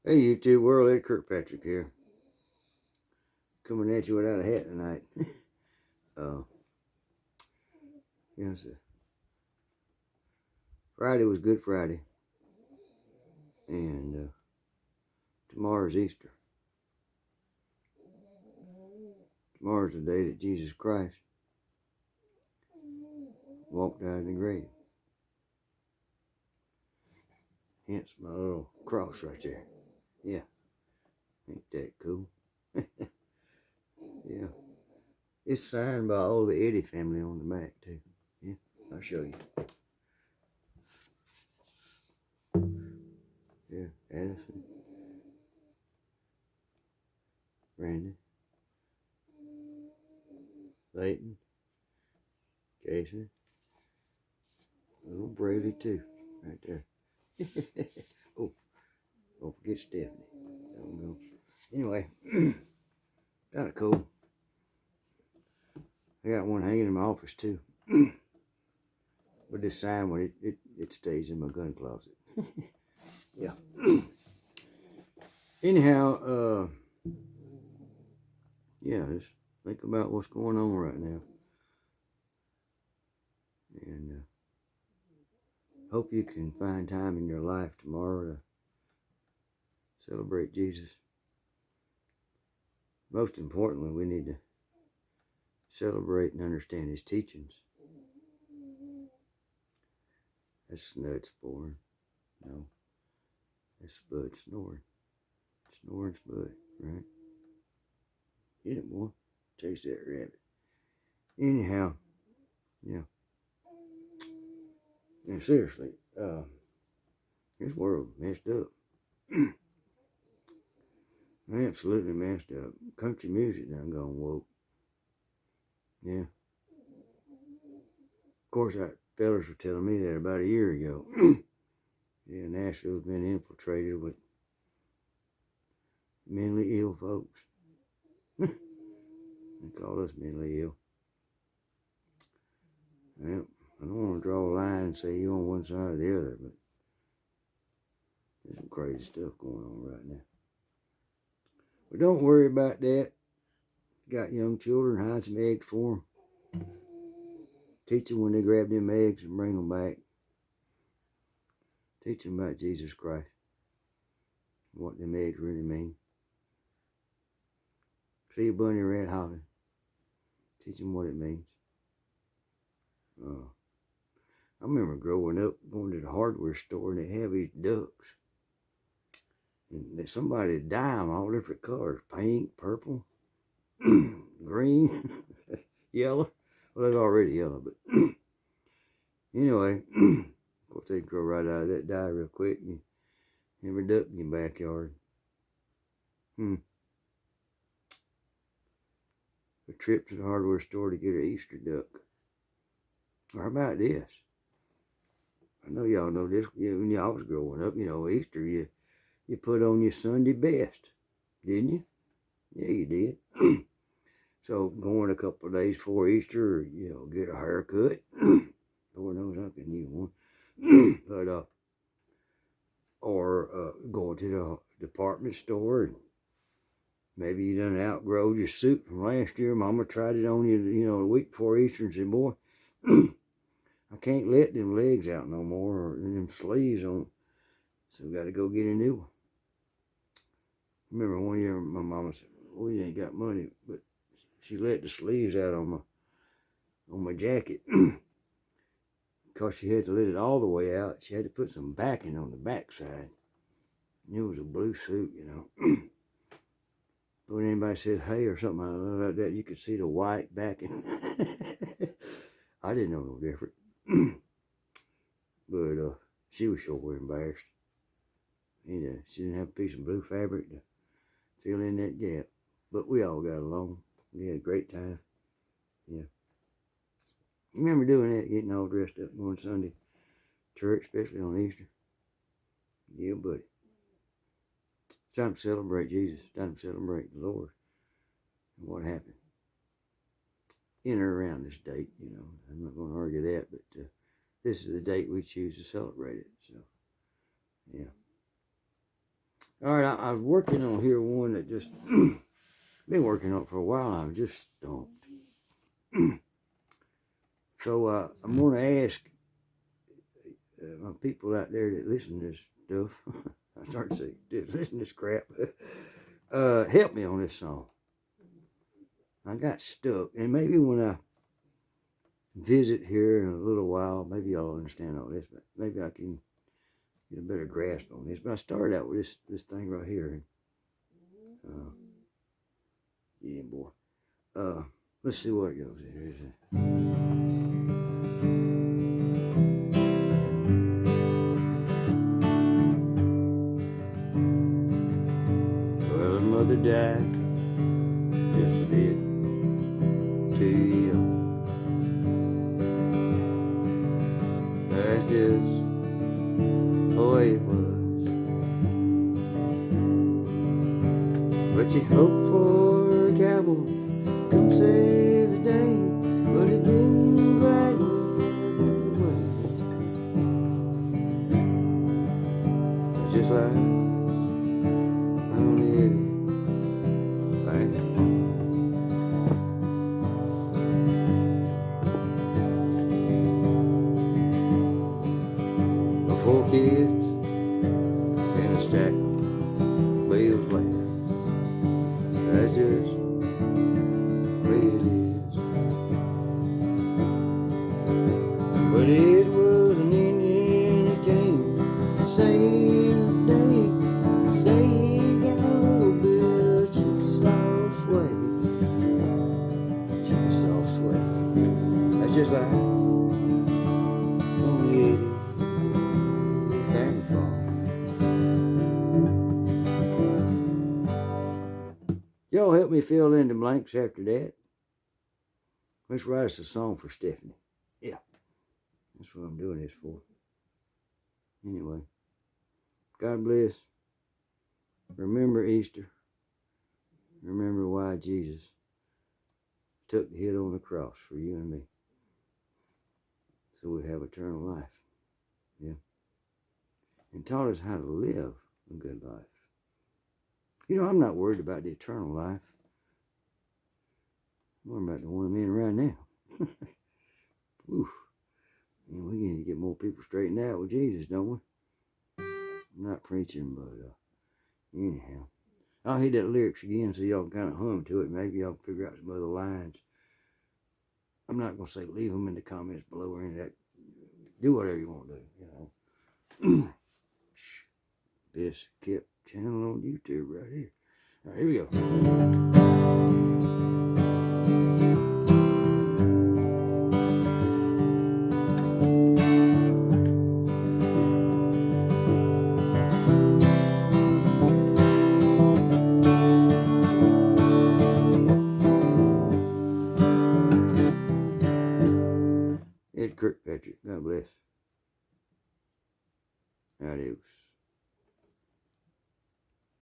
Hey YouTube world, Ed Kirkpatrick here. Coming at you without a hat tonight. uh, yeah, so Friday was Good Friday, and tomorrow's Easter. Tomorrow's the day that Jesus Christ walked out of the grave. Hence my little cross right there. Yeah, ain't that cool? Yeah, it's signed by all the Eddy family on the back too. Yeah, I'll show you. Yeah, Addison, Brandon, Layton, Jason, little Brady too, right there. Oh, don't forget Stephanie. Don't go. Anyway, kind of cool. I got one hanging in my office too. With this sign when it stays in my gun closet. Yeah. Anyhow, yeah, just think about what's going on right now. And hope you can find time in your life tomorrow to celebrate Jesus. Most importantly, we need to celebrate and understand his teachings. That's Snud sporing. No, that's Spud snoring. Snoring Spud, right? Get it, boy. Chase that rabbit. Anyhow, yeah. And seriously, this world messed up. Absolutely messed up. Country music done gone woke. Yeah. Of course, that fellas were telling me that about a year ago. Yeah, Nashville's been infiltrated with mentally ill folks. They call us mentally ill. Well, I don't want to draw a line and say you on one side or the other, but there's some crazy stuff going on right now. But don't worry about that. Got young children, hide some eggs for them. Teach them when they grab them eggs and bring them back. Teach them about Jesus Christ. What them eggs really mean. See a bunny rat hopping. Teach them what it means. I remember growing up, going to the hardware store, and they have these ducks. And somebody would dye them all different colors. Pink, purple, green, yellow. Well, they're already yellow, but anyway, of course, they'd grow right out of that dye real quick. And every duck in your backyard. A trip to the hardware store to get an Easter duck. Or how about this? I know y'all know this. When y'all was growing up, Easter, you put on your Sunday best, didn't you? Yeah, you did. So going a couple of days before Easter, get a haircut. Lord knows I can use one. But or going to the department store and maybe you done outgrow your suit from last year. Mama tried it on you, a week before Easter and said, boy, I can't let them legs out no more or them sleeves on. So we got to go get a new one. Remember one year my mama said, well, you ain't got money, but she let the sleeves out on my jacket. Because she had to let it all the way out. She had to put some backing on the backside. It was a blue suit, But when anybody said hey or something like that, you could see the white backing. I didn't know no different. But she was sure embarrassed. She didn't have a piece of blue fabric to fill in that gap. But we all got along. We had a great time. Yeah. You remember doing that, getting all dressed up on Sunday church, especially on Easter? Yeah, buddy. It's time to celebrate Jesus. It's time to celebrate the Lord and what happened in or around this date. I'm not going to argue that, but this is the date we choose to celebrate it. So, yeah. All right, I was working on here one that just been working on it for a while. I'm just stumped. So I'm going to ask my people out there that listen to this stuff. I start to say, listen to this crap. Help me on this song. I got stuck, and maybe when I visit here in a little while, maybe y'all understand all this, but maybe I can get a better grasp on this. But I started out with this thing right here. Yeah, boy. Let's see where it goes. Here's it. Well, her mother died just a bit too young. That's just the way it was. But she hoped for a cowboy come save the day, but it didn't quite work that way. It's just like on Eddy. Four kids and a stack of bills left. That's just the way it is. But it was an Indian that came to save the day. Say he got a little bit of Chickasaw sway. Chickasaw sway. That's just like on the Eddy. Y'all help me fill in the blanks after that. Let's write us a song for Stephanie. Yeah, that's what I'm doing this for. Anyway, God bless. Remember Easter. Remember why Jesus took the hit on the cross for you and me, so we have eternal life. Yeah. And taught us how to live a good life. You know, I'm not worried about the eternal life. I'm worried about the one I'm in right now. Oof. And we need to get more people straightened out with Jesus, don't we? I'm not preaching, but anyhow. I'll hit that lyrics again so y'all can kind of hum to it. Maybe y'all can figure out some other lines. I'm not going to say leave them in the comments below or any of that. Do whatever you want to do, you know. This Kip channel on YouTube right here. All right, here we go. Ed Kirkpatrick, God bless. Adios.